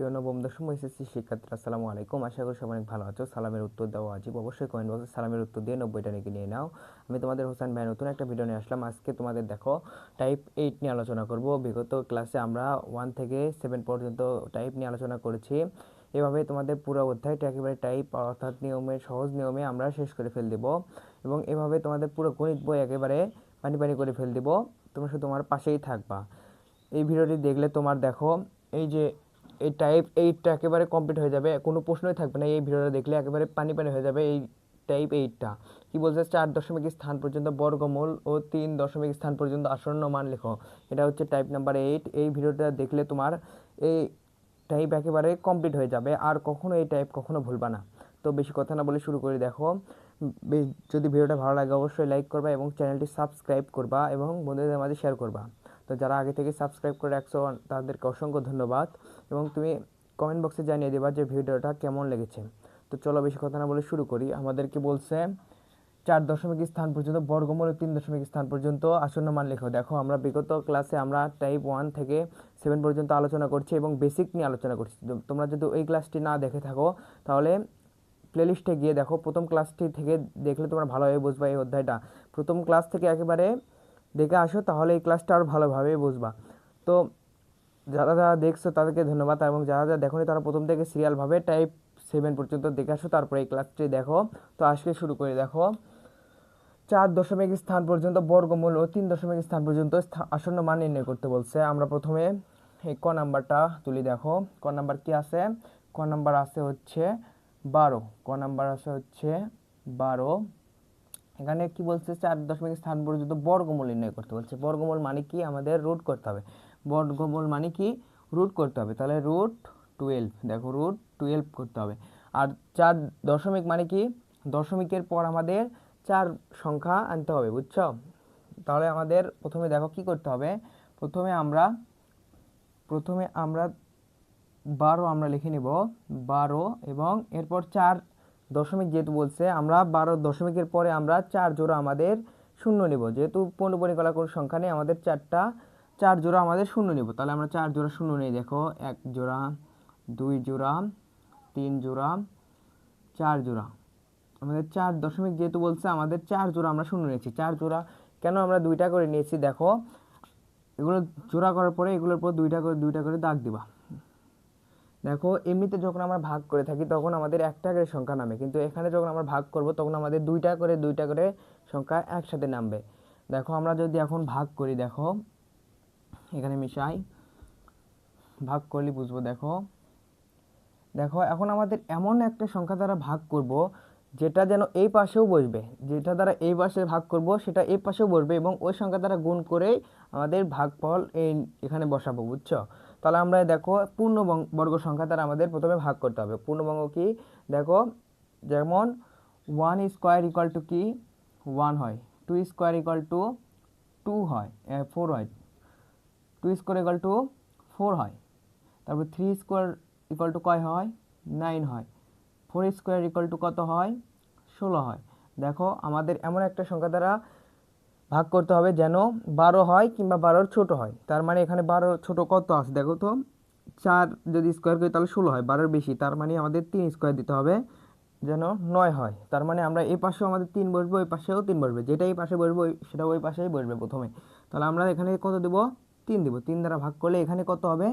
প্রিয় নবম দশম এসএসসি শিক্ষার্থীরা আসসালামু আলাইকুম। আশা করি সবাই অনেক ভালো আছো। সালামের উত্তর দেওয়া আজীব, অবশ্যই কমেন্ট বক্সে সালামের উত্তর দিয়ে 90টা নাকি নিয়ে নাও। আমি তোমাদের হোসেন ভাই নতুন একটা ভিডিও নিয়ে আসলাম। আজকে তোমাদের দেখো টাইপ 8 নিয়ে আলোচনা করব। বিগত ক্লাসে আমরা 1 থেকে 7 পর্যন্ত টাইপ নিয়ে আলোচনা করেছি। এভাবে তোমাদের পুরো অধ্যায়টা একেবারে টাইপ অর্থাৎ নিয়মে, সহজ নিয়মে আমরা শেষ করে ফেল দেব এবং এভাবে তোমাদের পুরো গণিত বই একেবারে পানি পানি করে ফেল দেব। তোমরা শুধু তোমার পাশেই থাকবা। এই ভিডিওটি দেখলে তোমার দেখো এই যে এই টাইপ 8টা একেবারে কমপ্লিট হয়ে যাবে, কোনো প্রশ্নই থাকবে না। এই ভিডিওটা দেখলে একেবারে পানি পানি হয়ে যাবে। এই টাইপ 8টা কি বলছে, 4 দশমিক স্থান পর্যন্ত বর্গমূল ও 3 দশমিক স্থান পর্যন্ত আসন্ন মান লেখো। এটা হচ্ছে টাইপ নাম্বার 8। এই ভিডিওটা দেখলে তোমার এই টাইপ একেবারে কমপ্লিট হয়ে যাবে, আর কখনো এই টাইপ কখনো ভুলবা না। তো বেশি কথা না বলে শুরু করে দেখো। যদি ভিডিওটা ভালো লাগে অবশ্যই লাইক করবা এবং চ্যানেলটি সাবস্ক্রাইব করবা এবং বন্ধুদের মাঝে শেয়ার করবা। তো যারা আগে থেকে সাবস্ক্রাইব করে রাখছো তাদেরকে অসংখ্য ধন্যবাদ এবং তুমি কমেন্ট বক্সে জানিয়ে দেবা যে ভিডিওটা কেমন লেগেছে। তো চলো বেশি কথা না বলে শুরু করি। আমাদেরকে বলছে 4 দশমিক স্থান পর্যন্ত বর্গমূল 3 দশমিক স্থান পর্যন্ত আসন্ন মান লেখো। দেখো আমরা বিগত ক্লাসে আমরা টাইপ 1 থেকে 7 পর্যন্ত আলোচনা করছি এবং বেসিক নিয়ে আলোচনা করছি। তোমরা যদি ওই ক্লাসটি না দেখে থাকো তাহলে প্লেলিস্টে গিয়ে দেখো। প্রথম ক্লাসটি থেকে দেখলে তোমরা ভালোভাবে বুঝবা এই অধ্যায়টা। প্রথম ক্লাস থেকে একেবারে দেখে আসো, তাহলে এই ক্লাসটা আরও ভালোভাবে বুঝবা। তো যারা যারা দেখছো তাদেরকে ধন্যবাদ এবং যারা যারা দেখোনি তারা প্রথম থেকে সিরিয়ালভাবে টাইপ 7 পর্যন্ত দেখে আসো, তারপরে এই ক্লাসটি দেখো। তো আজকে শুরু করে দেখো 4 দশমিক স্থান পর্যন্ত বর্গমূল ও 3 দশমিক স্থান পর্যন্ত আসন্ন মান নির্ণয় করতে বলছে। আমরা প্রথমে এই ক নাম্বারটা তুলি। দেখো ক নাম্বার কি আছে, ক নাম্বার আছে হচ্ছে 12। ক নাম্বার আছে হচ্ছে 12। এখানে কি বলছে, 4 দশমিক স্থান পর্যন্ত বর্গমূল নির্ণয় করতে বলছে। বর্গমূল মানে কি, আমাদের রুট করতে হবে। বর্গমূল মানে কি, রুট করতে হবে। তাহলে রুট 12, দেখো রুট 12 করতে হবে। আর 4 দশমিক মানে কি, দশমিকের পর আমাদের 4 সংখ্যা আনতে হবে, বুঝছো? তাহলে আমাদের প্রথমে দেখো কি করতে হবে। প্রথমে আমরা 12 আমরা লিখে নিব 12 এবং এরপর 4 দশমিক যেহেতু বলছে, আমরা 12 দশমিকের পরে আমরা 4 জোড়া আমাদের শূন্য নিব। যেহেতু পূর্ণবর্গীয় কোনো সংখ্যা নেই, আমাদের 4 জোড়া আমাদের শূন্য নিব। তাহলে আমরা 4 জোড়া শূন্য নিই। দেখো 1 জোড়া, 2 জোড়া, 3 জোড়া, 4 জোড়া। আমাদের 4 দশমিক যেহেতু বলছে, আমাদের 4 জোড়া আমরা শূন্য নিয়েছি। 4 জোড়া কেন আমরা 2টা করে নিয়েছি, দেখো এগুলো জোড়া করার পরে এগুলোর পর 2টা করে দাগ দিবা। দেখো এমনিতে যখন আমরা ভাগ করে থাকি তখন আমাদের একটা করে সংখ্যা নামে, কিন্তু এখানে যখন আমরা ভাগ করব তখন আমাদের 2টা করে সংখ্যা একসাথে নামবে। দেখো আমরা যদি এখন ভাগ করি, দেখো এখানে মিশাই, ভাগ করলে বুঝবো। দেখো দেখো এখন আমাদের এমন একটা সংখ্যা দ্বারা ভাগ করব যেটা যেন এই পাশেও বসবে। যেটা দ্বারা এই পাশে ভাগ করব সেটা এই পাশেও বসবে এবং ওই সংখ্যা দ্বারা গুণ করেই আমাদের ভাগফল এখানে বসাবো, বুঝছো? তাহলে আমরা দেখো পূর্ণবর্গ সংখ্যা দ্বারা আমাদের প্রথমে ভাগ করতে হবে। পূর্ণবর্গ কি, দেখো যেমন 1 স্কোয়ার ইকুয়াল টু কি 1 হয়, 2 স্কোয়ার ইকুয়াল টু 2 হয়, 4 হয়, 2 স্কোয়ার ইকুয়াল টু 4 হয়। তারপর 3 স্কোয়ার ইকুয়াল টু কয় হয়, 9 হয়। 4 স্কোয়ার ইকুয়াল টু কত হয়, 16 হয়। দেখো আমাদের এমন একটা সংখ্যা দ্বারা ভাগ করতে হবে যেন 12 হয় কিংবা 12-র ছোট হয়। তার মানে এখানে 12 ছোট কত আছে দেখো তো, 4 যদি স্কোয়ার করি তাহলে 16 হয়, 12-র বেশি। তার মানে আমাদের 3 স্কোয়ার দিতে হবে যেন 9 হয়। তার মানে আমরা এই পাশেও আমাদের 3 বসবে, ওই পাশেও 3 বসবে। যেটা এই পাশে বসবে সেটা ওই পাশেই বসবে প্রথমে। তাহলে আমরা এখানে কত দেব, 3 দেব। 3 দ্বারা ভাগ করলে এখানে কত হবে,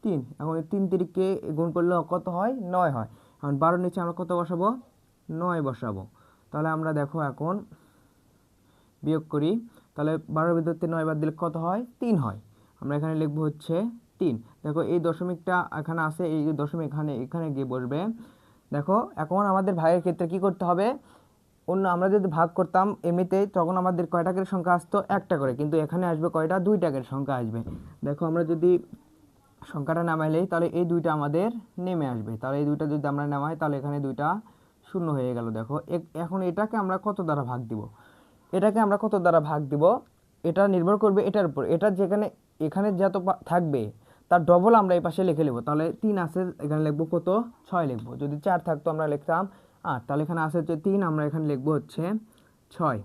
3। এখন 3 তিরিকে গুণ করলে কত হয়, 9 হয়। এখন 12-র নিচে আমরা কত বসাবো, 9 বসাবো। তাহলে আমরা দেখো এখন বিয়োগ করি। তাহলে 12-র ভিতর থেকে 9 বাদ দিলে কত হয়, 3 হয়। আমরা এখানে লিখবো হচ্ছে 3। দেখো এই দশমিকটা এখানে আছে, এই দশমিক এখানে গিয়ে বসবে। দেখো এখন আমাদের ভাগের ক্ষেত্রে কি করতে হবে, আমরা যদি ভাগ করতাম এমনিতেই তখন আমাদের কয়টা করে সংখ্যা আসতো, একটা করে, কিন্তু এখানে আসবে কয়টা, 2টা করে সংখ্যা আসবে। দেখো আমরা যদি সংখ্যাটা নামাইলেই তাহলে এই 2টা আমাদের নেমে আসবে। তাহলে এই 2টা যদি আমরা নামাই তাহলে এখানে 2টা শূন্য হয়ে গেল। দেখো এখন এটাকে আমরা কত দ্বারা ভাগ দিব, এটা নির্ভর করবে এটার উপর। এটা যেখানে এখানে যত থাকবে তার ডবল আমরা এই পাশে লিখে নেব। তাহলে 3 আছে, এখানে লিখবো কত, 6 লিখবো। যদি 4 থাকতো আমরা লিখতাম 8। তাহলে এখানে আছে হচ্ছে 3, আমরা এখানে লিখবো হচ্ছে 6।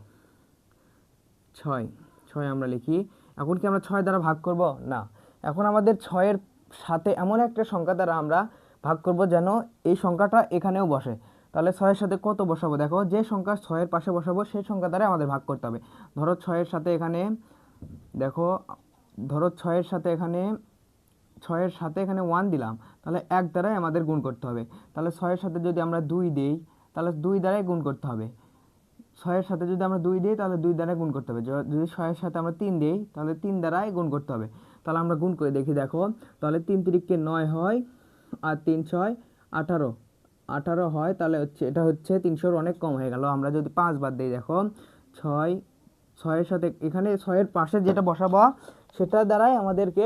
6 আমরা লিখি। এখন কি আমরা 6 দ্বারা ভাগ করব, না। এখন আমাদের 6-এর সাথে এমন একটা সংখ্যা দ্বারা আমরা ভাগ করব যেন এই সংখ্যাটা এখানেও বসে। তাহলে 6-এর সাথে কত বসাবো, দেখো যে সংখ্যা 6-এর পাশে বসাবো সেই সংখ্যা দ্বারা আমাদের ভাগ করতে হবে। ধরো 6-এর সাথে এখানে দেখো, ধরো 6-এর সাথে এখানে 1 দিলাম, তাহলে 1 দ্বারাই আমাদের গুণ করতে হবে। তাহলে 6-এর সাথে যদি আমরা 2 দিই তাহলে 2 দ্বারাই গুণ করতে হবে। 6-এর সাথে যদি আমরা 2 দিই তাহলে 2 দ্বারাই গুণ করতে হবে। যদি 6-এর সাথে আমরা 3 দিই তাহলে 3 দ্বারাই গুণ করতে হবে। তাহলে আমরা গুণ করে দেখি, দেখো তাহলে 3 তিরিকে 9 হয় আর 3 6 18, 18 হয়। তাহলে হচ্ছে এটা হচ্ছে 300-র অনেক কম হয়ে গেল। আমরা যদি 5 বাদ দিই, দেখো 6-এর সাথে এখানে 6-এর পাশে যেটা বসাবো সেটা দ্বারাই আমাদেরকে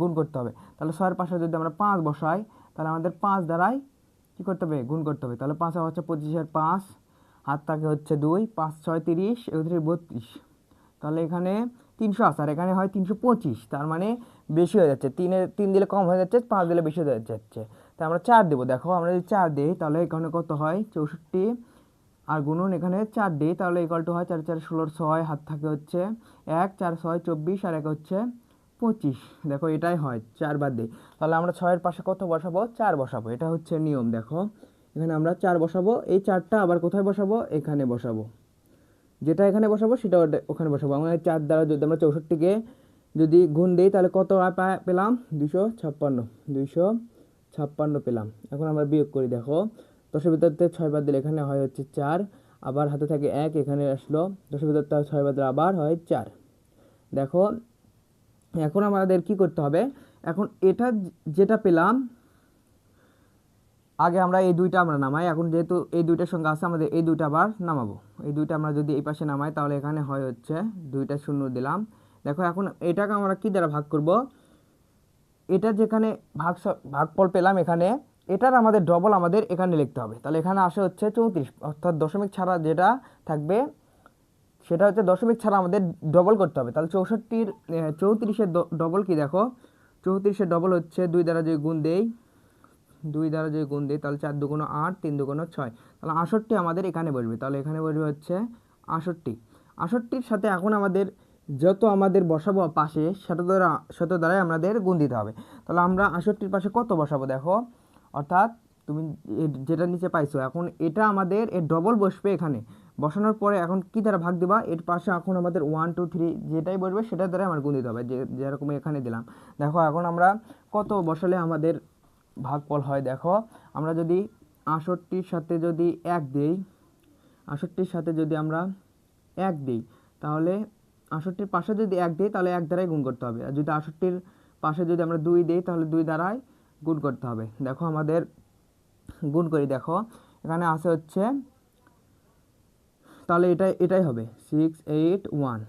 গুণ করতে হবে। তাহলে 6-এর পাশে যদি আমরা 5 বসাই তাহলে আমাদের 5 দ্বারাই কী করতে হবে, গুণ করতে হবে। তাহলে 5 হচ্ছে 25-এর 5, হাত থাকে হচ্ছে 2, 5 6 30, 32। তাহলে এখানে 300 আছে আর এখানে হয় 325, তার মানে বেশি হয়ে যাচ্ছে। 3 দিলে কম হয়ে যাচ্ছে, 5 দিলে বেশি হয়ে যাচ্ছে। তাই আমরা 4 দেবো। দেখো আমরা যদি 4 দিই তাহলে এখানে কত হয় 64, আর গুণন এখানে 4 দিই তাহলে ইকুয়াল টু হয় 4 4 16 6, হাত থাকে হচ্ছে 1, 4 6 24 আর 1 হচ্ছে 25। দেখো এটাই হয়, 4 বাদ দিই। তাহলে আমরা 6-এর পাশে কত বসাবো, 4 বসাবো। এটা হচ্ছে নিয়ম। দেখো এখানে আমরা 4 বসাবো, এই 4টা আবার কোথায় বসাবো, এখানে বসাবো। যেটা এখানে বসাবো সেটা ওখানে বসাবো। আমরা 4 দ্বারা যদি আমরা 64কে যদি গুণ দিই তাহলে কত পেলাম, 256, 256 পেলাম। এখন আমরা বিয়োগ করি, দেখো 10-এর ভিতর থেকে 6 বাদ দিলে এখানে হয় হচ্ছে 4, আবার হাতে থাকে 1, এখানে আসলো 10-এর ভিতর থেকে 6 বাদ দিলে আবার হয় 4। দেখো এখন আমাদের কি করতে হবে, এখন এটা যেটা পেলাম আগে আমরা এই দুইটা আমরা নামাই। এখন যেহেতু এই দুইটার সঙ্গে আছে আমাদের এই দুইটা আবার নামাবো। এই দুইটা আমরা যদি এই পাশে নামাই তাহলে এখানে হয় হচ্ছে 2টা শূন্য দিলাম। দেখো এখন এটাকে আমরা কি দ্বারা ভাগ করব, এটা যেখানে ভাগফল পেলাম এখানে, এটার আমাদের ডবল আমাদের এখানে লিখতে হবে। তাহলে এখানে আসে হচ্ছে 34, অর্থাৎ দশমিক ছাড়া যেটা থাকবে সেটা হচ্ছে দশমিক ছাড়া আমাদের ডবল করতে হবে। তাহলে 34-এর ডবল কি, দেখো 34-এর ডবল হচ্ছে 2 দ্বারা যদি গুণ দেই, 2 দ্বারা যদি গুণ দিই তাহলে 4 দুগুণ 8, 3 দুগুণ 6, তাহলে 68 আমাদের এখানে বসবে। তাহলে এখানে বসবে হচ্ছে 68। 68-র সাথে এখন আমাদের যত আমাদের বসাবো পাশে সেটা দ্বারাই আমাদের গুণ দিতে হবে। তাহলে আমরা 68-র পাশে কত বসাবো, দেখো অর্থাৎ তুমি যেটা নিচে পাইছো এখন এটা আমাদের এর ডবল বসবে এখানে। বসানোর পরে এখন কি দ্বারা ভাগ দিবা, এর পাশে এখন আমাদের 1 2 3 যেটাই বসবে সেটার দ্বারা আমার গুণ দিতে হবে, যেরকম এখানে দিলাম। দেখো এখন আমরা কত বসালে আমাদের ভাগফল হয়, দেখো আমরা যদি 68-র সাথে যদি 1 দিই, 68-র সাথে যদি আমরা 1 দিই তাহলে 68-র পাশে যদি 1 দিই তাহলে 1 দ্বারাই গুণ করতে হবে। আর যদি 68-র পাশে যদি আমরা 2 দিই তাহলে 2 দ্বারাই গুণ করতে হবে। দেখো আমাদের গুণ করি, দেখো এখানে আছে হচ্ছে, তাহলে এটাই হবে 6 8 1।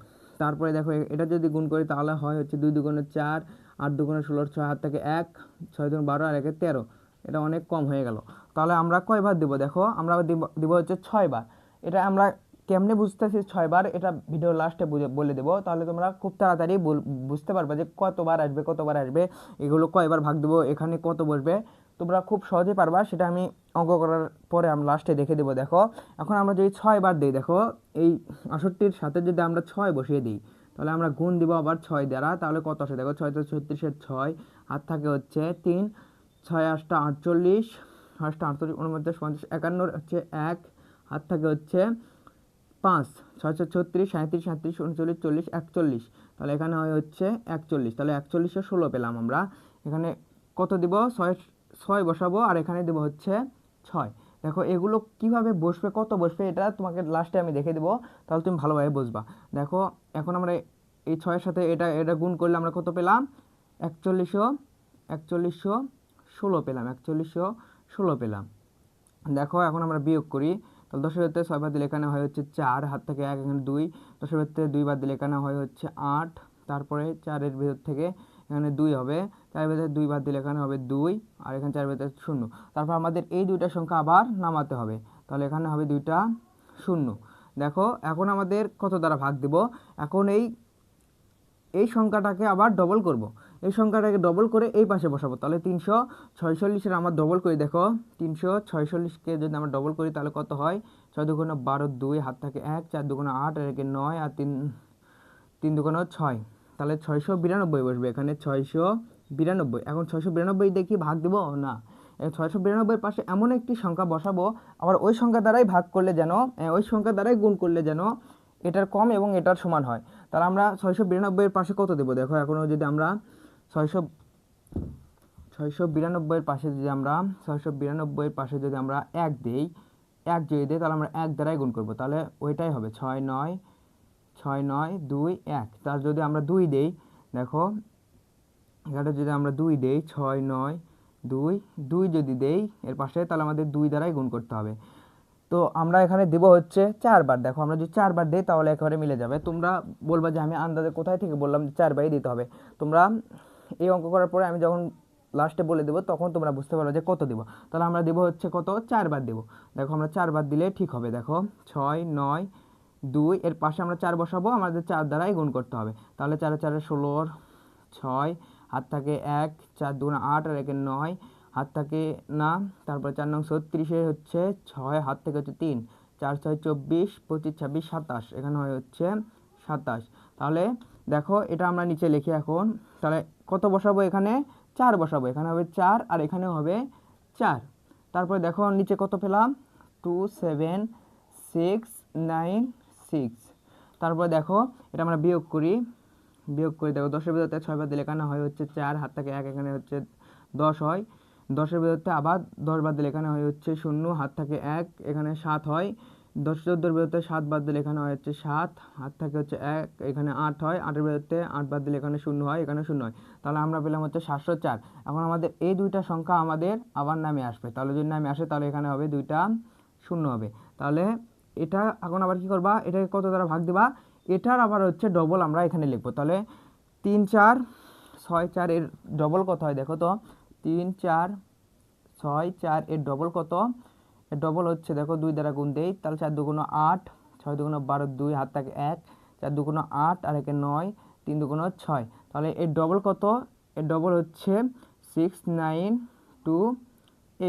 তারপরে দেখো এটা যদি গুণ করি তাহলে হয় হচ্ছে 2 দুগুণে 4, 8 দুগুণে 16, 6 হাত থেকে 1, 6 দুগুণ 12 আর 1 13। এটা অনেক কম হয়ে গেল। তাহলে আমরা কয়বার দেবো, দেখো আমরা দিব হচ্ছে 6 বার। এটা আমরা কেমনে বুঝতেছি 6 বার, এটা ভিডিও লাস্টে বলে দেবো। তাহলে তোমরা খুব তাড়াতাড়ি বুঝতে পারবে যে কতবার আসবে, এগুলো কয়বার ভাগ দেবো, এখানে কত বসবে, তোমরা খুব সহজে পারবা। সেটা আমি অঙ্ক করার পরে আমরা লাস্টে দেখে দেবো। দেখো এখন আমরা যদি 6 বার দিই, দেখো এই 68-র সাথে যদি আমরা 6 বসিয়ে দিই তাহলে আমরা গুণ দিব আবার 6 দ্বারা, তাহলে কত আসে, দেখো 6 36-এর 6, হাত থাকে হচ্ছে 3, 6 8 48, 8 48 49 50 51 হচ্ছে 1, হাত থাকে হচ্ছে 5, 6 36 37 37 39 40 41, তাহলে এখানে হয় হচ্ছে 41। তাহলে 41-এ 16 পেলাম আমরা। এখানে কত দিব, 6 বসাবো আর এখানে দেবো হচ্ছে 6। দেখো এগুলো কিভাবে বসবে, কত বসবে, এটা তোমাকে লাস্টে আমি দেখে দেবো, তাহলে তুমি ভালোভাবে বুঝবা। দেখো এখন আমরা এই 6-এর সাথে এটা গুণ করলে আমরা কত পেলাম, 4116 পেলাম, 4116 পেলাম। দেখো এখন আমরা বিয়োগ করি, তাহলে 10-এর ভিতরে 6 বাদ দিলে এখানে হয় হচ্ছে 4, হাত থেকে 1, এখানে 2, 10-এর ভিতরে 2 বাদ দিলে এখানে হয় হচ্ছে 8, তারপরে 4-এর ভিতর থেকে এখানে 2 হবে, 4-এর ভিতরে 2 বাদ দিলে এখানে হবে 2, আর এখানে 4-এর ভিতরে 0। তারপর আমাদের এই দুইটা সংখ্যা আবার নামাতে হবে, তাহলে এখানে হবে 2টা 0। দেখো এখন আমাদের কত দ্বারা ভাগ দেব, এখন এই সংখ্যাটাকে আবার ডবল করব, এই সংখ্যাটাকে ডবল করে এই পাশে বসাবো। তাহলে 346-এর আমার ডবল করি, দেখো 346-কে যদি আমরা ডবল করি তাহলে কত হয়, 6 দুগুণে 12, 2 হাত থাকে 1, 4 দুগুণে 8 আর 1 9 আর 3 দুগুণে 6, তাহলে 692 বসবে এখানে, 692। 92। এখন 692 দেখি ভাগ দেব না, 692 পাশে এমন একটি সংখ্যা বসাবো, আবার ওই সংখ্যা দ্বারাই ভাগ করলে যেন, ওই সংখ্যা দ্বারাই গুণ করলে যেন এটার কম এবং এটার সমান হয়। তাহলে আমরা 692 এর পাশে কত দেবো দেখো, এখনও যদি আমরা 692 এর পাশে যদি আমরা 692 এর পাশে যদি আমরা 1 দেই, 1 যদি দিই তাহলে আমরা 1 দ্বারাই গুণ করব, তাহলে ওইটাই হবে 6 9 2 1। তার যদি আমরা 2 দেই, দেখো এখানে যদি আমরা 2 দেই 6 9 2 যদি দেই এর পাশে, তাহলে আমাদের 2 দ্বারাই গুণ করতে হবে। তো আমরা এখানে দেব হচ্ছে 4 বার। দেখো আমরা যদি 4 বার দিই তাহলে একেবারে মিলে যাবে। তোমরা বলবা যে আমি আন্দাজে কোথায় থেকে বললাম যে 4 বারই দিতে হবে। তোমরা এই অঙ্ক করার পরে আমি যখন লাস্টে বলে দেবো তখন তোমরা বুঝতে পারো যে কত দেব। তাহলে আমরা দেবো হচ্ছে কত, 4 বার দেবো। দেখো আমরা 4 বার দিলে ঠিক হবে। দেখো 6 9 2 এর পাশে আমরা 4 বসাবো, আমাদের 4 দ্বারাই গুণ করতে হবে। তাহলে 4 4 16, 6 হাত থাকে 1, 4 2 8 আর 1 9, হাত থাকে না, তারপর 4 9 36 হচ্ছে 6, হাত থেকে হচ্ছে 3, 4 6 24, 25 26 27, এখানে হয় হচ্ছে 27। তাহলে দেখো এটা আমরা নিচে লিখি এখন। তাহলে কত বসাবো, এখানে 4 বসাবো, এখানে হবে 4 আর এখানেও হবে 4। তারপরে দেখো নিচে কত পেলাম, 2 7 6 9 6। তারপরে দেখো এটা আমরা বিয়োগ করি, দেখো 10 এর ভিতরে 6 বার দিলে এখানে হয় হচ্ছে 4, হাত থেকে 1, এখানে হচ্ছে 10 হয়। 10 এর ভিতরে আবার 10 বার দিলে এখানে হয় হচ্ছে 0, হাত থেকে 1, এখানে 7 হয়। 10 14 এর ভিতরে 7 বার দিলে এখানে হয় হচ্ছে 7, হাত থেকে হচ্ছে 1, এখানে 8 হয়। 8 এর ভিতরে 8 বার দিলে এখানে 0 হয়, এখানে 0 হয়। তাহলে আমরা পেলাম হচ্ছে 704। এখন আমাদের এই দুইটা সংখ্যা আমাদের আবার নামে আসবে। তাহলে যদি নামে আসে তাহলে এখানে হবে দুইটা 0 হবে। তাহলে এটা এখন আবার কি করবা, এটাকে কত দ্বারা ভাগ দিবা, এটার আবার হচ্ছে ডবল আমরা এখানে লিখবো। তাহলে 3 4 6 4 এর ডবল কত হয় দেখো তো, 3 4 6 4 এর ডবল কত, এর ডবল হচ্ছে দেখো 2 দ্বারা গুণ দেই, তাহলে 4 2 8, 6 2 12, 2 হাত থাকে 1, 4 2 8 আর 1 9, 3 2 6। তাহলে এর ডবল কত, এর ডবল হচ্ছে 6 9 2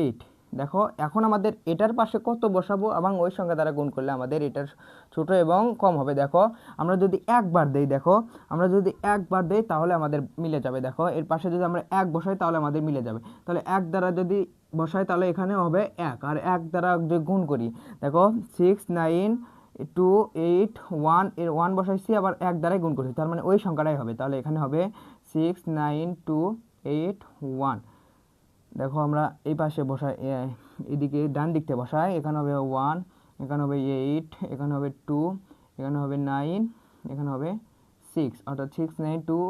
8। দেখো এখন আমাদের এটার পাশে কত বসাবো এবং ওই সংখ্যা দ্বারা গুণ করলে আমাদের এটার ছোট এবং কম হবে। দেখো আমরা যদি একবার দেই, দেখো আমরা যদি একবার দেই তাহলে আমাদের মিলে যাবে। দেখো এর পাশে যদি আমরা 1 বসাই তাহলে আমাদের মিলে যাবে। তাহলে 1 দ্বারা যদি বসাই তাহলে এখানে হবে 1, আর 1 দ্বারা যদি গুণ করি, দেখো 6 9 2 8 1 এর 1 বসাইছি, আবার 1 দ্বারাই গুণ করছি, তার মানে ওই সংখ্যাটাই হবে। তাহলে এখানে হবে 6 9 2 8 1। দেখো আমরা এই পাশে বসাই, এদিকে ডান দিকতে বসাই, এখানে হবে 1, এখানে হবে 8, এখানে হবে 2, এখানে হবে 9, এখানে হবে 6, অর্থাৎ 6 9 2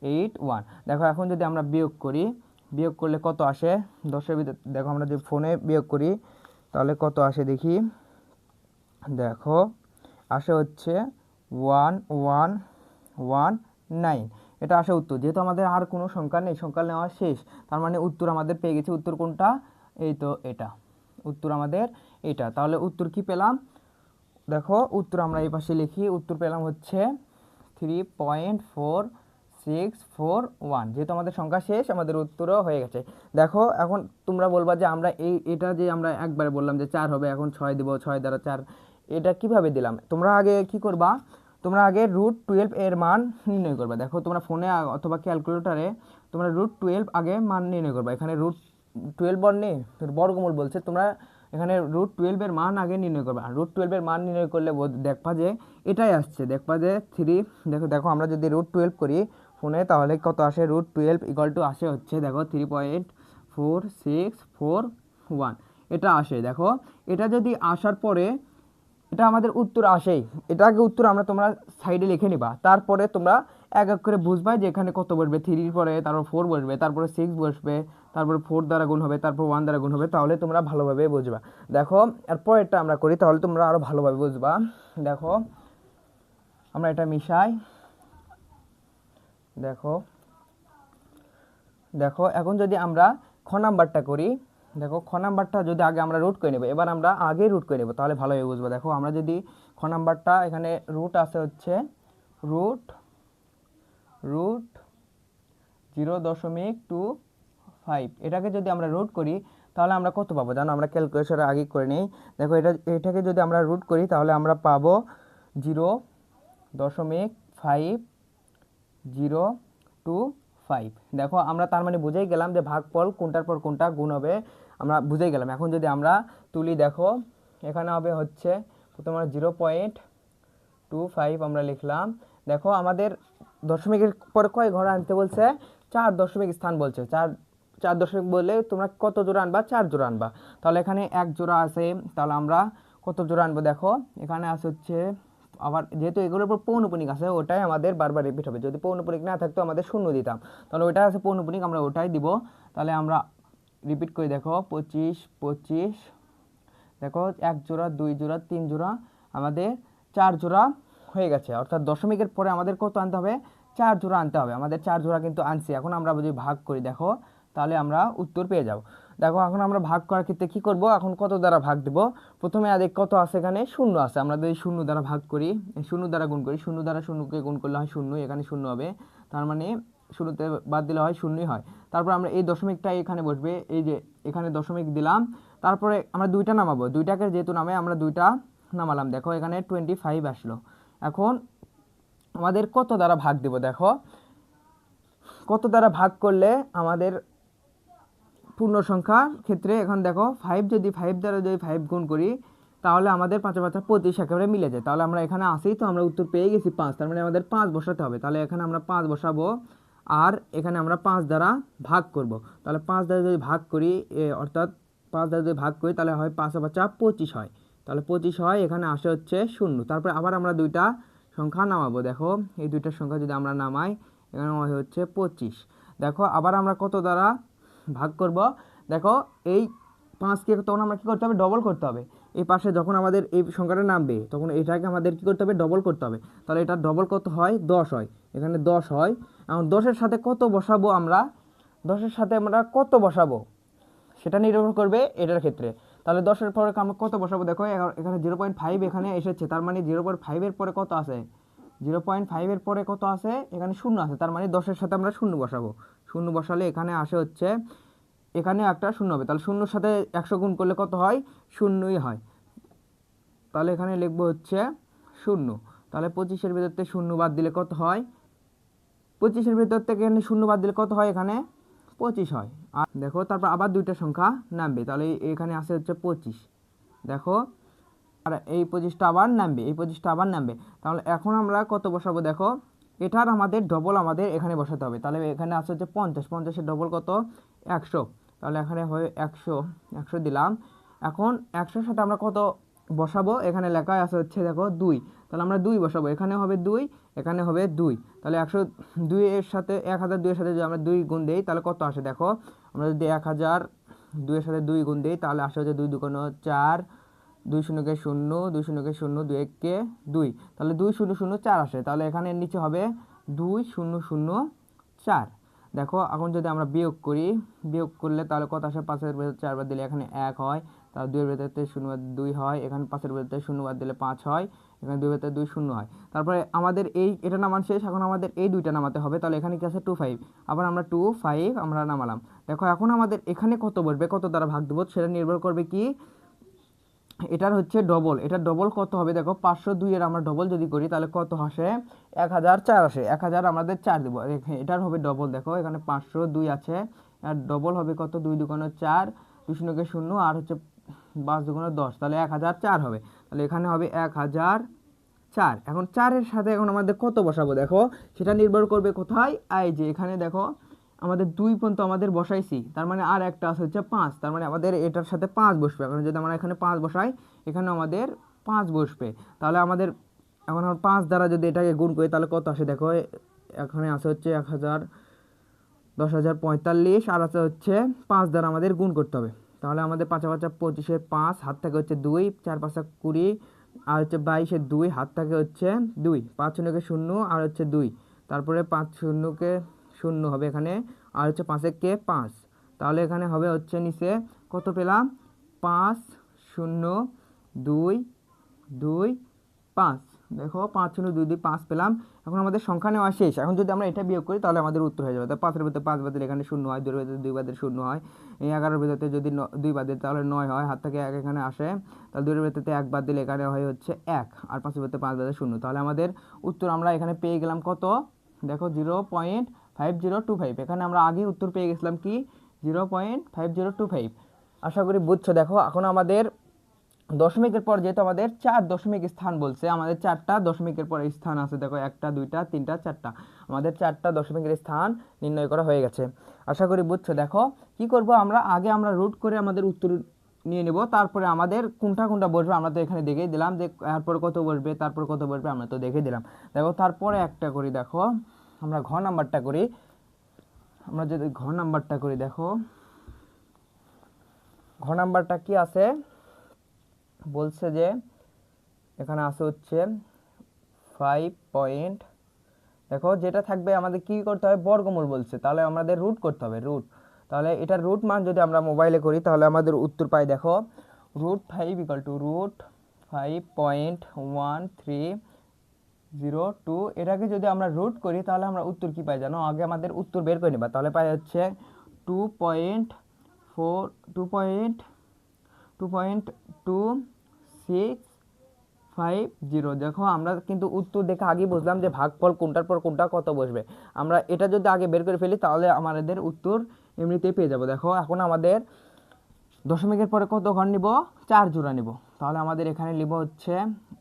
8 1। দেখো এখন যদি আমরা বিয়োগ করি, বিয়োগ করলে কত আসে 10 এর ভিতরে, দেখো আমরা যদি ফোনে বিয়োগ করি তাহলে কত আসে দেখি। দেখো আসে হচ্ছে 1 1 1 9, এটা আসে উত্তর। যেহেতু আমাদের আর কোনো সংখ্যা নেই, সংখ্যা নেওয়া শেষ, তার মানে উত্তর আমাদের পেয়ে গেছি। উত্তর কোনটা, এই তো এটা উত্তর আমাদের এটা। তাহলে উত্তর কি পেলাম, দেখো উত্তর আমরা এই পাশে লিখি, উত্তর পেলাম হচ্ছে 3.4641। যেহেতু আমাদের সংখ্যা শেষ আমাদের উত্তরও হয়ে গেছে। দেখো এখন তোমরা বলবা যে আমরা এটা যে আমরা একবারে বললাম যে 4 হবে, এখন 6 দিব, 6 দ্বারা 4, এটা কিভাবে দিলাম। তোমরা আগে কি করবা, তোমরা আগে √12 এর মান নির্ণয় করবে। দেখো তোমরা ফোনে অথবা ক্যালকুলেটরে তোমরা √12 আগে মান নির্ণয় করবে। এখানে √12 বর্ণে বর্গমূল বলছে, তোমরা এখানে √12 এর মান আগে নির্ণয় করবে। আর √12 এর মান নির্ণয় করলে দেখবা যে এটাই আসছে, দেখবা যে 3, দেখো আমরা যদি √12 করি ফোনে তাহলে কত আসে, √12 ইকুয়াল টু আসে হচ্ছে দেখো 3.4641, এটা আসে। দেখো এটা যদি আসার পরে এটা আমাদের উত্তর আসেই, এটা আগে উত্তর আমরা তোমরা সাইডে লিখে নিবা, তারপরে তোমরা এক এক করে বুঝবা যে এখানে কত বসবে, 3 পরে তারপর 4 বসবে, তারপরে 6 বসবে, তারপরে 4 দ্বারা গুণ হবে, তারপর 1 দ্বারা গুণ হবে, তাহলে তোমরা ভালোভাবে বুঝবা। দেখো এরপর এটা আমরা করি তাহলে তোমরা আরও ভালোভাবে বুঝবা। দেখো আমরা এটা মিশাই, দেখো দেখো এখন যদি আমরা খ নাম্বারটা করি, দেখো খ নাম্বারটা যদি আগে আমরা রুট করে নেব, এবার আমরা আগে রুট করে নেব তাহলে ভালোভাবে বুঝবো। দেখো আমরা যদি খ নাম্বারটা, এখানে রুট আছে হচ্ছে রুট 0.25, এটাকে যদি আমরা রুট করি তাহলে আমরা কত পাবো জানো, আমরা ক্যালকুলেশনে আগে করে নেই। দেখো এটাকে যদি আমরা রুট করি তাহলে আমরা পাবো 0.5025। 5। দেখো আমরা তার মানে বুঝেই গেলাম যে ভাগফল কোনটার পর কোনটা গুণ হবে, আমরা বুঝেই গেলাম। এখন যদি আমরা তুলি, দেখো এখানে হবে হচ্ছে প্রথমে 0.25 আমরা লিখলাম। দেখো আমাদের দশমিকের পরে কয় ঘর আনতে বলছে, 4 দশমিক স্থান বলছে। 4 দশমিক বললে তোমরা কত জোড়া আনবা, 4 জোড়া আনবা। তাহলে এখানে 1 জোড়া আছে, তাহলে আমরা কত জোড়া আনবো, দেখো এখানে আছে হচ্ছে, আবার যেহেতু এগুলোর উপর পৌনপুনিক আছে ওটাই আমাদের বারবার রিপিট হবে। যদি পৌনপুনিক না থাকতো আমাদের শূন্য দিতাম, তাহলে ওইটা আছে পৌনপুনিক, আমরা ওটাই দিব। তাহলে আমরা রিপিট করি, দেখো 25 25, দেখো 1 জোড়া 2 জোড়া 3 জোড়া, আমাদের 4 জোড়া হয়ে গেছে। অর্থাৎ দশমিকের পরে আমাদের কত আনতে হবে, 4 জোড়া আনতে হবে। আমাদের 4 জোড়া কিন্তু আনছি। এখন আমরা যদি ভাগ করি, দেখো তাহলে আমরা উত্তর পেয়ে যাব। দেখো এখন আমরা ভাগ করার ক্ষেত্রে কী করব, এখন কত দ্বারা ভাগ দেব। প্রথমে আগে কত আছে, এখানে শূন্য আছে, আমরা যদি শূন্য দ্বারা ভাগ করি, শূন্য দ্বারা গুণ করি, শূন্য দ্বারা শূন্যকে গুণ করলে হয় শূন্য, এখানে শূন্য হবে, তার মানে শুরুতে বাদ দিলে হয় শূন্যই হয়। তারপর আমরা এই দশমিকটা এখানে বসবে, এই যে এখানে দশমিক দিলাম, তারপরে আমরা দুইটা নামাবো, দুইটাকে যেহেতু নামে আমরা দুইটা নামালাম। দেখো এখানে 25 আসলো। এখন আমাদের কত দ্বারা ভাগ দেব, দেখো কত দ্বারা ভাগ করলে আমাদের পূর্ণ সংখ্যার ক্ষেত্রে, এখন দেখো 5 যদি 5 দ্বারা যদি 5 গুণ করি, তাহলে আমাদের 5 5 25 একেবারে মিলে যায়। তাহলে আমরা এখানে আসি, তো আমরা উত্তর পেয়ে গেছি 5, তার মানে আমাদের 5 বসাতে হবে। তাহলে এখানে আমরা 5 বসাবো, আর এখানে আমরা 5 দ্বারা ভাগ করব। তাহলে 5 দ্বারা যদি ভাগ করি, অর্থাৎ 5 দ্বারা যদি ভাগ করি, তাহলে হয় 5 5 25 হয়। তাহলে 25 হয়, এখানে আসে হচ্ছে শূন্য। তারপরে আবার আমরা দুইটা সংখ্যা নামাবো, দেখো এই দুইটা সংখ্যা যদি আমরা নামাই, এখানে হয় হচ্ছে 25। দেখো আবার আমরা কত দ্বারা ভাগ করব, দেখো এই 5কে তখন আমরা কী করতে হবে, ডবল করতে হবে। এই পাশে যখন আমাদের এই সংখ্যাটা নামবে, তখন এটাকে আমাদের কী করতে হবে, ডবল করতে হবে। তাহলে এটা ডবল কত হয়, 10 হয়, এখানে 10 হয়। এখন 10-এর সাথে কত বসাবো আমরা, 10-এর সাথে আমরা কত বসাবো সেটা নির্ভর করবে এটার ক্ষেত্রে। তাহলে 10-এর পরে আমরা কত বসাবো, দেখো এখানে 0.5 এখানে এসেছে, তার মানে 0.5-এর পরে কত আছে, 0.5-এর পরে কত আছে, এখানে শূন্য আছে, তার মানে 10-এর সাথে আমরা শূন্য বসাবো। শূন্য বসালে এখানে আসে হচ্ছে, এখানে একটা শূন্য হবে। তাহলে শূন্যর সাথে 100 গুণ করলে কত হয়, শূন্যই হয়। তাহলে এখানে লিখবো হচ্ছে শূন্য। তাহলে 25-এর ভিতর থেকে শূন্য বাদ দিলে কত হয়, 25-এর ভিতর থেকে এখানে শূন্য বাদ দিলে কত হয়, এখানে 25 হয়। আর দেখো তারপর আবার দুইটা সংখ্যা নামবে, তাহলে এখানে আসে হচ্ছে 25, দেখো আর এই 25টা আবার নামবে, এই 25টা আবার নামবে। তাহলে এখন আমরা কত বসাবো, দেখো এটার আমাদের ডবল আমাদের এখানে বসাতে হবে। তাহলে এখানে আসে হচ্ছে 50, 50-এর ডবল কত, 100। তাহলে এখানে হয় 100, 100 দিলাম। এখন 100-এর সাথে আমরা কত বসাবো, এখানে লেখায় আছে হচ্ছে দেখো 2, তাহলে আমরা 2 বসাবো, এখানে হবে 2, এখানে হবে 2। তাহলে 102 এর সাথে 1002 এর সাথে যদি আমরা 2 গুণ দিই, তাহলে কত আসে, দেখো আমরা যদি 1002 এর সাথে 2 গুণ দিই, তাহলে আসে হচ্ছে 2 2 4, 2 0 0, 2 0 0, 2 1 2, তাহলে 2 0 0 4 আসে। তাহলে এখানে নিচে হবে 2 0 0 4। দেখো এখন যদি আমরা বিয়োগ করি, বিয়োগ করলে তাহলে কত আসে, 5-এর ভেতর 4 বাদ দিলে এখানে 1 হয়, তাহলে 2-এর ভেতর থেকে 0 বাদ 2 হয়, এখানে 5-এর ভেতর থেকে 0 বাদ দিলে 5 হয়, এখানে 2-এর ভেতরে 2 0 হয়। তারপরে আমাদের এটা নামান শেষ, এখন আমাদের এই দুইটা নামাতে হবে। তাহলে এখানে কি আছে, 2 5, আবার আমরা 2 5 আমরা নামালাম। দেখো এখন আমাদের এখানে কত বসবে, কত দ্বারা ভাগ দেবো সেটা নির্ভর করবে কি, এটার হচ্ছে ডবল, এটার ডবল কত হবে, দেখো 502-এর আমরা ডবল যদি করি, তাহলে কত আসে, 1004 আসে। 1000 আমাদের 4 দেবো, এটার হবে ডবল। দেখো এখানে 502 আছে, আর ডবল হবে কত, 2 2 4, 2 0 0, আর হচ্ছে 5 2 10, তাহলে 1004 হবে। তাহলে এখানে হবে 1004। এখন 4-এর সাথে এখন আমাদের কত বসাবো, দেখো সেটা নির্ভর করবে কোথায়, এই যে এখানে দেখো আমাদের 2 পর্যন্ত আমাদের বসাইছি, তার মানে আর একটা আছে হচ্ছে 5, তার মানে আমাদের এটার সাথে 5 বসবে। এখন যদি আমরা এখানে 5 বসাই, এখানে আমাদের 5 বসবে। তাহলে আমাদের এখন আমরা 5 দ্বারা যদি এটাকে গুণ করি, তাহলে কত আসে, দেখো এখানে আসে হচ্ছে 1000, 10,045, আর আছে হচ্ছে 5 দ্বারা আমাদের গুণ করতে হবে। তাহলে আমাদের 5 5 25-এর 5, হাত থাকে হচ্ছে 2, 4 5 20, আর হচ্ছে 22-এর 2, হাত থাকে হচ্ছে 2, 5 0 0, আর হচ্ছে 2, তারপরে 5 0 0 হবে এখানে, আর হচ্ছে 5 5। তাহলে এখানে হবে হচ্ছে নিচে কত পেলাম, 5 0 2 2 5। দেখো 5 0 2 2 5 পেলাম। এখন আমাদের সংখ্যা নেওয়া শেষ। এখন যদি আমরা এটা বিয়োগ করি, তাহলে আমাদের উত্তর হয়ে যাবে। তাহলে 5-এর ভিতরে 5 বাদ দিলে এখানে 0 হয়, 2-এর ভিতরে 2 বাদ দিলে 0 হয়, এই 11-এর ভিতরে যদি 2 বাদ দিই তাহলে 9 হয়, হাত থেকে 1 এখানে আসে, তাহলে 2-এর ভিতরে 1 বাদ দিলে এখানে হয় হচ্ছে 1, আর 5-এর ভিতরে 5 বাদ দিলে 0। তাহলে আমাদের উত্তর আমরা এখানে পেয়ে গেলাম কত, দেখো 0.5 5025। এখানে আমরা আগে উত্তর পেয়ে গেছিলাম কি 0.5025। আশা করি বুঝছো। দেখো এখন আমাদের দশমিকের পর যেহেতু আমাদের 4 দশমিক স্থান বলছে, আমাদের 4টা দশমিকের পরে স্থান আছে। দেখো 1টা 2টা 3টা 4টা, আমাদের 4টা দশমিকের স্থান নির্ণয় করা হয়ে গেছে। আশা করি বুঝছো। দেখো কি করব আমরা, আগে আমরা রুট করে আমাদের উত্তর নিয়ে নেব, তারপরে আমাদের কোনটা কোনটা বসবে আমরা তো এখানে দেখেই দিলাম যে তারপর কত বসবে, তারপর কত বসবে আমরা তো দেখে দিলাম। দেখো তারপরে একটা করি, দেখো আমরা ঘ নাম্বারটা করি। আমরা যদি ঘ নাম্বারটা করি, দেখো ঘ নাম্বারটা কি আছে বলছে যে এখানে আছে হচ্ছে 5 পয়েন্ট। দেখো যেটা থাকবে আমাদের কি করতে হবে, বর্গমূল বলছে, তাহলে আমাদের রুট করতে হবে, রুট। তাহলে এটার রুট মান যদি আমরা মোবাইলে করি তাহলে আমাদের উত্তর পাই। দেখো √5 = √5.1302। এটাকে যদি আমরা রুট করি তাহলে আমরা উত্তর কি পাই জানো? আগে আমাদের উত্তর বের করে নেবা, তাহলে পাই হচ্ছে 2.2650। দেখো আমরা কিন্তু উত্তর দেখে আগে বুঝলাম যে ভাগফল কোনটার পর কোনটা কত বসবে। আমরা এটা যদি আগে বের করে ফেলি তাহলে আমাদের উত্তর এমনিতেই পেয়ে যাব। দেখো এখন আমাদের দশমিকের পরে কত ঘর নিব? 4 জোড়া নিব। তাহলে আমাদের এখানে লিখব হচ্ছে,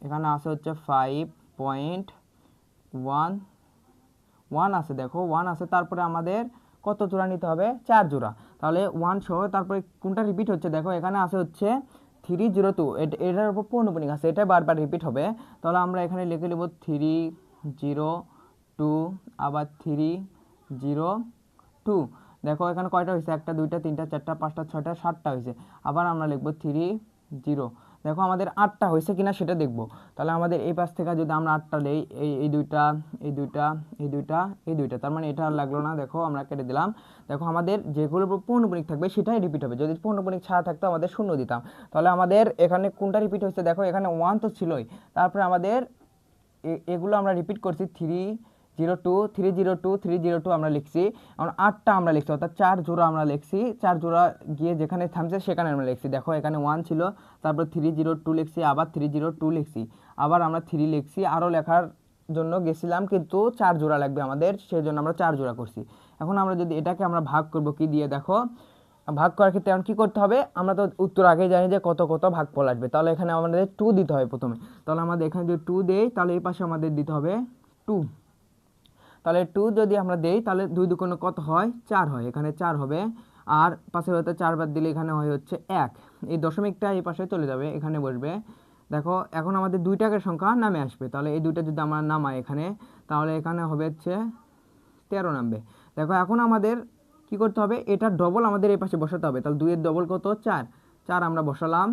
এখানে আছে হচ্ছে 5.11 আছে। দেখো 1 আছে, তারপরে আমাদের কত জোড়া নিতে হবে? 4 জোড়া। তাহলে 1 সহ তারপরে কোনটা রিপিট হচ্ছে? দেখো এখানে আছে হচ্ছে 302, এটার উপর পৌনঃপুনিক আছে, এটা বারবার রিপিট হবে। তাহলে আমরা এখানে লিখে নেব 302, আবার 302। দেখো এখানে কয়টা হয়েছে? 1টা 2টা 3টা 4টা 5টা 6টা 7টা হয়েছে। আবার আমরা লিখবো 30। দেখো আমাদের 8টা হয়েছে কিনা সেটা দেখবো। তাহলে আমাদের এই পাশ থেকে যদি আমরা 8টা নেই, এই দুইটা এই দুইটা এই দুইটা এই দুইটা, তার মানে এটা আর লাগলো না। দেখো আমরা কেটে দিলাম। দেখো আমাদের যেগুলো পৌনঃপুনিক থাকবে সেটাই রিপিট হবে। যদি পৌনঃপুনিক ছাড়া থাকতো আমাদের শূন্য দিতাম। তাহলে আমাদের এখানে কোনটা রিপিট হয়েছে? দেখো এখানে 1 তো ছিলই, তারপরে আমাদের এগুলো আমরা রিপিট করছি 302 আমরা লিখছি। এখন 8টা আমরা লিখছি, অর্থাৎ 4 জোড়া আমরা লিখছি। 4 জোড়া গিয়ে যেখানে থামছে সেখানে আমরা লিখছি। দেখো এখানে 1 ছিল, তারপর 302 লিখছি, আবার 302 লিখছি, আবার আমরা 3 লিখছি। আরও লেখার জন্য গেছিলাম কিন্তু 4 জোড়া লাগবে আমাদের, সেই জন্য আমরা 4 জোড়া করছি। এখন আমরা যদি এটাকে আমরা ভাগ করব কি দিয়ে? দেখো ভাগ করার ক্ষেত্রে এখন কী করতে হবে? আমরা তো উত্তর আগেই জানি যে কত কত ভাগফল আসবে। তাহলে এখানে আমাদের 2 দিতে হবে প্রথমে। তাহলে আমাদের এখানে যদি 2 দেই তাহলে এই পাশে আমাদের দিতে হবে 2। তাহলে 2 যদি আমরা দেই তাহলে 2 দুগুণে কত হয়? 4 হয়। এখানে 4 হবে, আর পাশের হতে 4 বাদ দিলে এখানে হয় হচ্ছে 1। এই দশমিকটা এই পাশে চলে যাবে, এখানে বসবে। দেখো এখন আমাদের 2 টাকার সংখ্যা নামে আসবে। তাহলে এই দুইটা যদি আমরা নামাই এখানে, তাহলে এখানে হবে হচ্ছে 13 নামবে। দেখো এখন আমাদের কি করতে হবে? এটা ডবল আমাদের এই পাশে বসাতে হবে। তাহলে 2 এর ডবল কত? 4। 4 আমরা বসালাম।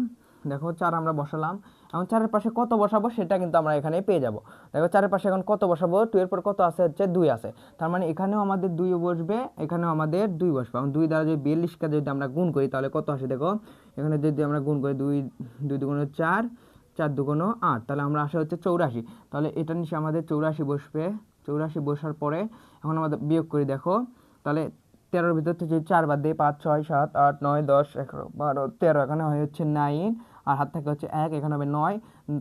দেখো 4 আমরা বসালাম। এখন 4 এর পাশে কত বসাবো সেটা কিন্তু আমরা এখানে পেয়ে যাব। দেখো 4 এর পাশে এখন কত বসাবো? 2 এর পর কত আছে? হচ্ছে 2 আছে। তার মানে এখানেও আমাদের 2 বসবে, এখানেও আমাদের 2 বসবে। এখন 2 দ্বারা যদি 42কে যদি আমরা গুণ করি তাহলে কত আসে? দেখো এখানে যদি আমরা গুণ করি 2 2 দুগুণে 4, 4 দুগুণে 8, তাহলে আমরা আসে হচ্ছে 84। তাহলে এটা নিচে আমাদের 84 বসবে। 84 বসার পরে এখন আমাদের বিয়োগ করি। দেখো তাহলে 13-র ভিতর থেকে যদি 4 বাদ দিই, 5 6 7 8 9 10 11 12 13, এখানে হয় হচ্ছে 9, আর হাত থেকে হচ্ছে 1, এখানে হবে 9।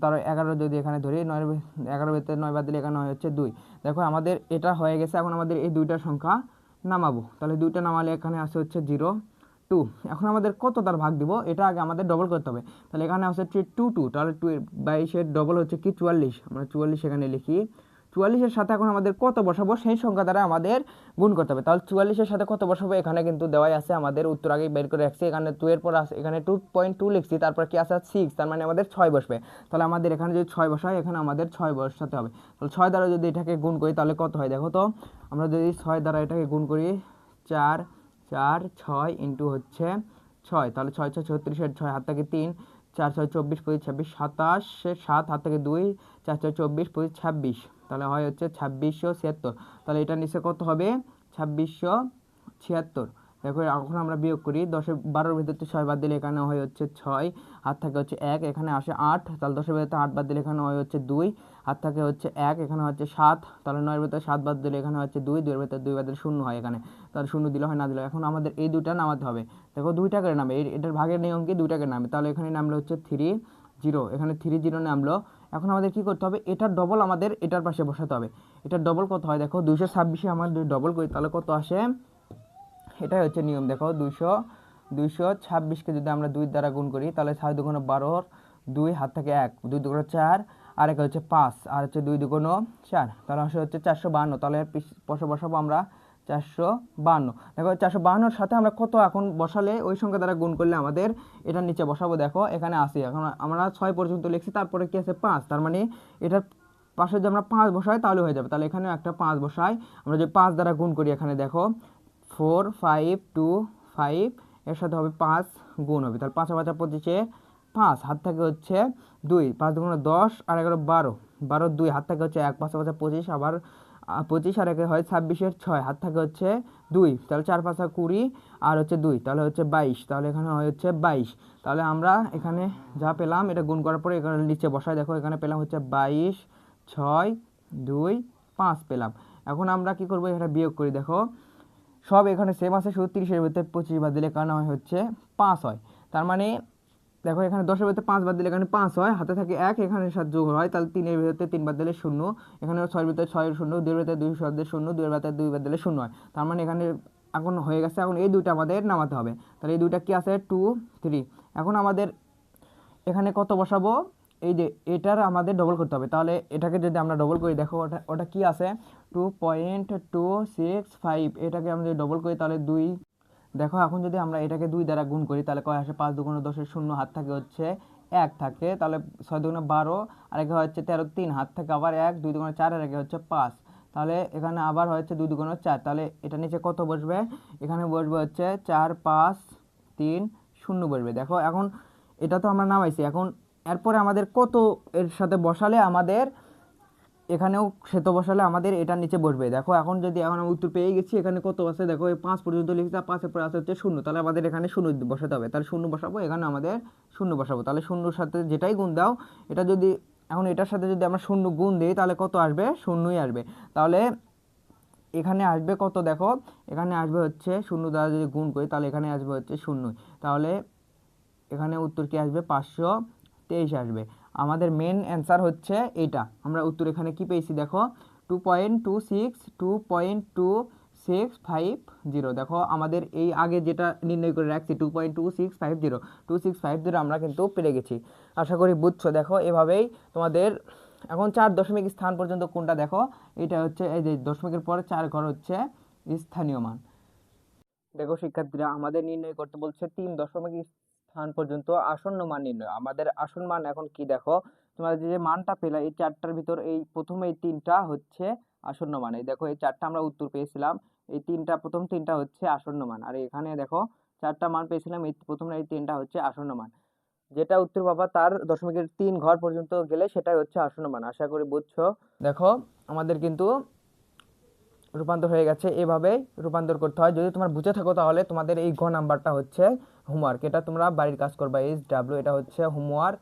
তারপর 11 যদি এখানে ধরি, 11-র ভিতরে 9 বাদ দিলে এখানে হয় হচ্ছে 2। দেখো আমাদের এটা হয়ে গেছে। এখন আমাদের এই দুইটা সংখ্যা নামাবো। তাহলে দুইটা নামালে এখানে আসে হচ্ছে 0 2। এখন আমাদের কত তার ভাগ দিব এটা আগে আমাদের ডবল করতে হবে। তাহলে এখানে আছে 2 তাহলে 22-এর ডবল হচ্ছে কি 44। আমরা 44 এখানে লিখি। 44-এর সাথে এখন আমাদের কত বসাবো সেই সংখ্যা দ্বারা আমাদের গুণ করতে হবে। তাহলে 44-এর সাথে কত বসাবো এখানে কিন্তু দেওয়াই আছে, আমাদের উত্তর আগে বের করে রাখছি। এখানে 2 এর পর আছে, এখানে 2.2 লিখছি, তারপর কি আছে 6, তার মানে আমাদের 6 বসবে। তাহলে আমাদের এখানে যদি 6 বসাই, এখানে আমাদের 6 বসাতে হবে। তাহলে 6 দ্বারা যদি এটাকে গুণ করি তাহলে কত হয়? দেখো তো আমরা যদি 6 দ্বারা এটাকে গুণ করি, 4 4 6 ইন্টু হচ্ছে 6, তাহলে 6 6 36, 6 হাত থেকে 3, 4 6 24 25 26 27, 7 হাত থেকে 2, 4 6 24 25 26, তাহলে হয় হচ্ছে 2676। তাহলে এটা নিচে কত হবে? 2676। দেখো এখন আমরা বিয়োগ করি। 12-র ভিতর থেকে 6 বাদ দিলে এখানে হয় হচ্ছে 6, হাত থাকে হচ্ছে 1, এখানে আসে 8। তাহলে 10-এর ভিতরে 8 বাদ দিলে এখানে হয় হচ্ছে 2, হাত থাকে হচ্ছে 1, এখানে হচ্ছে 7। তাহলে 9-এর ভিতরে 7 বাদ দিলে এখানে হচ্ছে 2, 2-এর ভিতরে 2 বাদ দিলে 0 হয় এখানে। তাহলে 0 দিলে হয়, না দিলে। এখন আমাদের এই দুইটা নামাতে হবে। দেখো 2 টাকার নামে, এটার ভাগের নিয়ম কি? 2 টাকার নামে। তাহলে এখানে নামলো হচ্ছে 30, এখানে 30 নামলো। এখন আমাদের কি করতে হবে, এটার ডবল আমাদের এটার পাশে বসাতে হবে। এটার ডবল কত হয় দেখো, 226 আমাদের ডবল করি তাহলে কত আসে, এটাই হচ্ছে নিয়ম। দেখো 226কে যদি আমরা 2 দ্বারা গুণ করি তাহলে 6 দুগুণ 12, 2 হাত থেকে 1, 2 দুগুণ 4, আর এক হচ্ছে 5, আর হচ্ছে 2 দুগুণ 4, তাহলে আসলে হচ্ছে 452। তাহলে পাশে বসাবো আমরা 452। দেখো 452-এর সাথে আমরা কত এখন বসালে ওই সংখ্যা দ্বারা গুণ করলে আমাদের এটার নিচে বসাবো। দেখো এখানে আসি, এখন আমরা 6 পর্যন্ত লিখছি, তারপরে কি আছে 5, তার মানে এটার পাশে যদি আমরা 5 বসাই তাহলে হয়ে যাবে। তাহলে এখানেও একটা 5 বসাই, আমরা যদি 5 দ্বারা গুণ করি এখানে দেখো 4 5 2 5, এর সাথে হবে 5 গুণ হবে, তাহলে 5 5 25, 5 হাত থেকে হচ্ছে 2, 5 দুগুণ 10 আর 11 12, 12 2 হাত থেকে হচ্ছে 1, 5 5 25, আবার 25 আর 1 হয় 26-এর 6, হাত থেকে হচ্ছে 2, তাহলে 4 5 20 আর হচ্ছে 2, তাহলে হচ্ছে 22, তাহলে এখানে হয় হচ্ছে 22। তাহলে আমরা এখানে যা পেলাম এটা গুণ করার পরে এখানে নিচে বসায়, দেখো এখানে পেলাম হচ্ছে 22 6 2 5 পেলাম। এখন আমরা কি করব, এখানে বিয়োগ করি। দেখো সব এখানে সেম আছে, শুধু 30-এর ভিতরে 25 বাদ দিলে এখানে হয় হচ্ছে 5 হয়। তার মানে দেখো এখানে 10-এর ভিতরে 5 বাদ দিলে এখানে 5 হয়, হাতে থাকে 1, এখানে 7 যোগ হয়, তাহলে 3-এর ভিতরে 3 বাদ দিলে 0, এখানে 6-এর ভিতরে 6 0, 2-এর ভিতরে 2 বাদ দিলে 0, 2-এর ভিতরে 2 বাদ দিলে 0 হয়। তার মানে এখানে এখন হয়ে গেছে। এখন এই দুইটা আমাদের নামাতে হবে, তাহলে এই দুইটা কি আছে 2 3। এখন আমাদের এখানে কত বসাবো, এই যে এটার আমাদের ডবল করতে হবে, তাহলে এটাকে যদি আমরা ডবল করি দেখো ওটা ওটা কি আছে 2.265, এটাকে আমরা যদি ডবল করি তাহলে 2। দেখো এখন যদি আমরা এটাকে 2 দ্বারা গুণ করি তাহলে কয় আসে, 5 দুগুণ 10-এর 0, হাত থাকে হচ্ছে 1 থাকে, তাহলে 6 দুগুণ 12 আর একে হচ্ছে 13 3, হাত থেকে আবার 1, 2 দুগুণ 4 আর একে হচ্ছে 5, তাহলে এখানে আবার হচ্ছে 2 দুগুণ 4, তাহলে এটা নিচে কত বসবে, এখানে বসবে হচ্ছে 4 5 3 0 বসবে। দেখো এখন এটা তো আমরা নামাইছি, এখন এরপরে আমাদের কত এর সাথে বসালে আমাদের এখানেও সেতো বসালে আমাদের এটার নিচে বসবে। দেখো এখন যদি এখন আমি উত্তর পেয়ে গেছি, এখানে কত আছে দেখো, এই 5 পর্যন্ত লিখছি, 5-এর পরে আছে হচ্ছে 0, তাহলে আমাদের এখানে 0 বসাতে হবে, তাহলে 0 বসাবো, এখানে আমাদের 0 বসাবো, তাহলে 0-এর সাথে যেটাই গুণ দাও এটা যদি এখন এটার সাথে যদি আমরা 0 গুণ দিই তাহলে কত আসবে, 0ই আসবে। তাহলে এখানে আসবে কত, দেখো এখানে আসবে হচ্ছে 0 দ্বারা যদি গুণ করি তাহলে এখানে আসবে হচ্ছে 0, তাহলে এখানে উত্তর কি আসবে 523 আসবে। আমাদের মেন অ্যান্সার হচ্ছে এইটা। আমরা উত্তর এখানে কি পেয়েছি দেখো 2.2625, দেখো আমাদের এই আগে যেটা নির্ণয় করে রাখছি 2.2650 আমরা কিন্তু পেরে গেছি। আশা করি বুঝছো। দেখো এভাবেই তোমাদের এখন 4 দশমিক স্থান পর্যন্ত কোনটা, দেখো এটা হচ্ছে এই যে দশমিকের পরে 4 ঘর হচ্ছে স্থানীয় মান। দেখো শিক্ষার্থীরা আমাদের নির্ণয় করতে বলছে 3 দশমিক স্থান পর্যন্ত আসন্ন মান নির্ণয়। আমাদের আসন্ন মান এখন কি, দেখো তোমরা যে মানটা পেলে এই 4টার ভিতর এই প্রথমে এই 3টা হচ্ছে আসন্ন মান। এই দেখো এই 4টা আমরা উত্তর পেয়েছিলাম, এই 3টা প্রথম 3টা হচ্ছে আসন্ন মান, আর এখানে দেখো 4টা মান পেয়েছিলাম, এই প্রথম এই 3টা হচ্ছে আসন্ন মান। যেটা উত্তর পাবা তার দশমিকের 3 ঘর পর্যন্ত গেলে সেটাই হচ্ছে আসন্ন মান। আশা করি বুঝছো। দেখো আমাদের কিন্তু রূপান্তর হয়ে গেছে, এভাবেই রূপান্তর করতে হয়। যদি তোমার বুঝে থাকো তাহলে তোমাদের এই ঘ নাম্বারটা হচ্ছে হোমওয়ার্ক, এটা তোমরা বাড়ির কাজ করবা, SW এটা হচ্ছে হোমওয়ার্ক,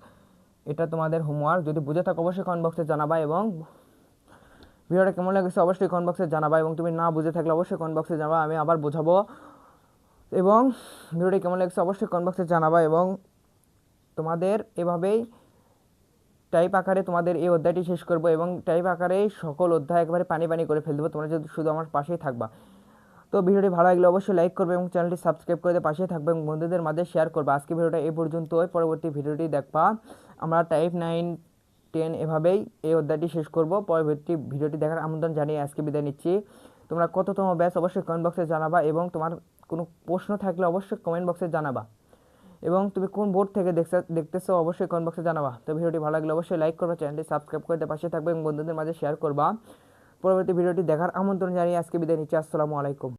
এটা তোমাদের হোমওয়ার্ক। যদি বুঝে থাকো অবশ্যই কমেন্ট বক্সে জানাবা, এবং ভিডিওটা কেমন লেগেছে অবশ্যই কমেন্ট বক্সে জানাবা, এবং তুমি না বুঝে থাকলে অবশ্যই কমেন্ট বক্সে জানাবা, আমি আবার বোঝাবো। এবং ভিডিওটি কেমন লেগেছে অবশ্যই কমেন্ট বক্সে জানাবা, এবং তোমাদের এভাবেই টাইপ আকারে তোমাদের এই অধ্যায়টি শেষ করব, এবং টাইপ আকারে সকল অধ্যায় একবারে পানি পানি করে ফেলে দেবো, তোমরা যদি শুধু আমার পাশেই থাকবা। তো ভিডিওটি ভালো লাগলে অবশ্যই লাইক করবে এবং চ্যানেলটি সাবস্ক্রাইব করে পাশে থাকবে এবং বন্ধুদের মাঝে শেয়ার করবে। আজকে ভিডিওটা এই পর্যন্তই, পরবর্তী ভিডিওটি দেখবা আমরা টাইপ 9 10 এভাবেই এই অধ্যায়টি শেষ করব। পরবর্তী ভিডিওটি দেখার আমন্ত্রণ জানিয়ে আজকে বিদায় নিচ্ছি। তোমরা কততম ব্যাচ অবশ্যই কমেন্ট বক্সে জানাবা, এবং তোমার কোনো প্রশ্ন থাকলে অবশ্যই কমেন্ট বক্সে জানাবা, এবং তুমি কোন বোর্ড থেকে দেখতেছো অবশ্যই কমেন্ট বক্সে জানাবা। তো ভিডিওটি ভালো লাগলে অবশ্যই লাইক করবা, চ্যানেলটি সাবস্ক্রাইব করে পাশে থাকবে এবং বন্ধুদের মাঝে শেয়ার করবা। পরবর্তী ভিডিওটি দেখার আমন্ত্রণ জানিয়ে আজকে বিদায় নিচ্ছি। আসসালামু আলাইকুম।